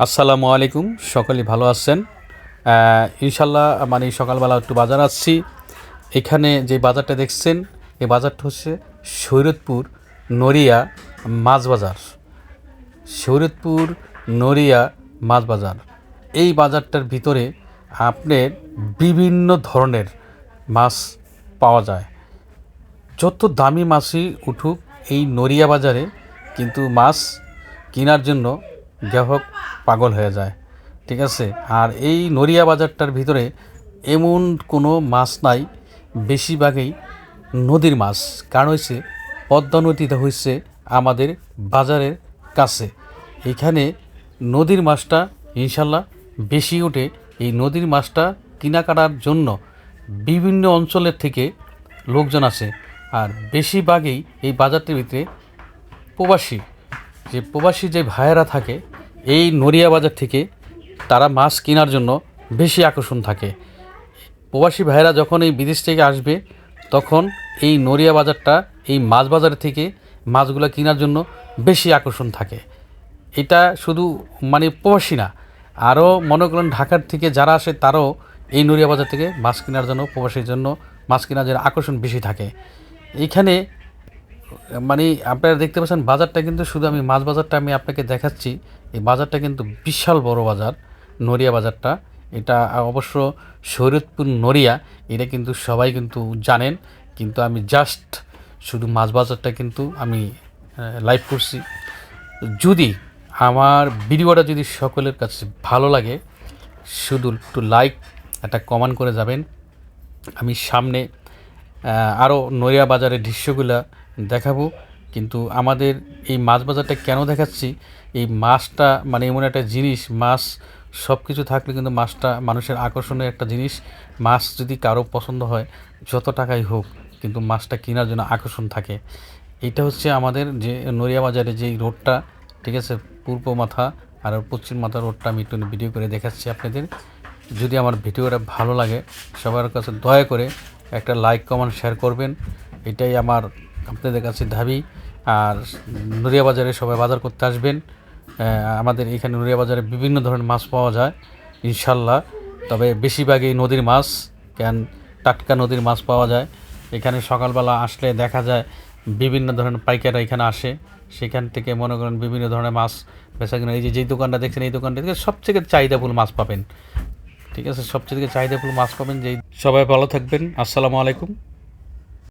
আসসালামু আলাইকুম, সকলেই ভালো আছেন। ইনশাল্লাহ মানে সকালবেলা একটু বাজার আসছি। এখানে যে বাজারটা দেখছেন, এই বাজারটা হচ্ছে শরীয়তপুর নড়িয়া মাছ বাজার। শরীয়তপুর নড়িয়া মাছ বাজার, এই বাজারটার ভিতরে আপনার বিভিন্ন ধরনের মাছ পাওয়া যায়। যত দামি মাছই উঠুক এই নড়িয়া বাজারে, কিন্তু মাছ কেনার জন্য গ্রাহক পাগল হয়ে যায়। ঠিক আছে, আর এই নড়িয়া বাজারটার ভিতরে এমন কোনো মাছ নাই, বেশিরভাগই নদীর মাছ। কারণ হচ্ছে পদ্মা নদীটা হচ্ছে আমাদের বাজারের কাছে। এখানে নদীর মাছটা ইনশাল্লাহ বেশি ওঠে। এই নদীর মাছটা কেনাকাটার জন্য বিভিন্ন অঞ্চলের থেকে লোকজন আসে। আর বেশিরভাগই এই বাজারটির ভিতরে প্রবাসী যে ভাইয়েরা থাকে, এই নড়িয়া বাজার থেকে তারা মাছ কেনার জন্য বেশি আকর্ষণ থাকে। প্রবাসী ভাইয়েরা যখন এই বিদেশ থেকে আসবে, তখন এই নড়িয়া বাজারটা, এই মাছ বাজার থেকে মাছগুলো কেনার জন্য বেশি আকর্ষণ থাকে। এটা শুধু মানে প্রবাসী না, আরও মনে করেন ঢাকার থেকে যারা আসে তারাও এই নড়িয়া বাজার থেকে মাছ কেনার জন্য, প্রবাসীর জন্য মাছ কেনার জন্য আকর্ষণ বেশি থাকে। এইখানে মানে আপনারা দেখতে পাচ্ছেন বাজারটা কিন্তু শুধু আমি মাছ বাজারটা আমি আপনাকে দেখাচ্ছি। এই বাজারটা কিন্তু বিশাল বড় বাজার, নড়িয়া বাজারটা। এটা অবশ্য শরীয়তপুর নড়িয়া, এটা কিন্তু সবাই কিন্তু জানেন, কিন্তু আমি জাস্ট শুধু মাছ বাজারটা কিন্তু আমি লাইভ করছি। যদি আমার ভিডিওটা যদি সকলের কাছে ভালো লাগে, শুধু একটু লাইক, একটা কমেন্ট করে যাবেন। আমি সামনে আরও নড়িয়া বাজারের দৃশ্যগুলো দেখাবো। কিন্তু আমাদের এই মাছ বাজারটা কেন দেখাচ্ছি, এই মাছটা মানে এমন একটা জিনিস, মাছ সব কিছু থাকলে কিন্তু মাছটা মানুষের আকর্ষণের একটা জিনিস। মাছ যদি কারো পছন্দ হয়, যত টাকাই হোক, কিন্তু মাছটা কেনার জন্য আকর্ষণ থাকে। এটা হচ্ছে আমাদের যে নড়িয়া বাজারে যেই রোডটা, ঠিক আছে, পূর্ব মাথা আর পশ্চিম মাথা রোডটা আমি একটু ভিডিও করে দেখাচ্ছি আপনাদের। যদি আমার ভিডিওটা ভালো লাগে, সবার কাছে দয়া করে একটা লাইক, কমেন্ট, শেয়ার করবেন। এটাই আমার আপনাদের কাছে দাবি। আর নড়িয়া বাজারে সবাই বাজার করতে আসবেন। আমাদের এখানে নড়িয়া বাজারে বিভিন্ন ধরনের মাছ পাওয়া যায় ইনশাল্লাহ। তবে বেশিরভাগই নদীর মাছ, কেন টাটকা নদীর মাছ পাওয়া যায়। এখানে সকালবেলা আসলে দেখা যায় বিভিন্ন ধরনের পাইকাররা এখানে আসে, সেখান থেকে মনে করেন বিভিন্ন ধরনের মাছ বেচা কিনা। এই যেই দোকানটা দেখছেন, এই দোকানটা থেকে সবথেকে চাহিদাফুল মাছ পাবেন। ঠিক আছে, সবচেয়ে চাহিদাফুল মাছ পাবেন। যেই সবাই ভালো থাকবেন। আসসালামু আলাইকুম।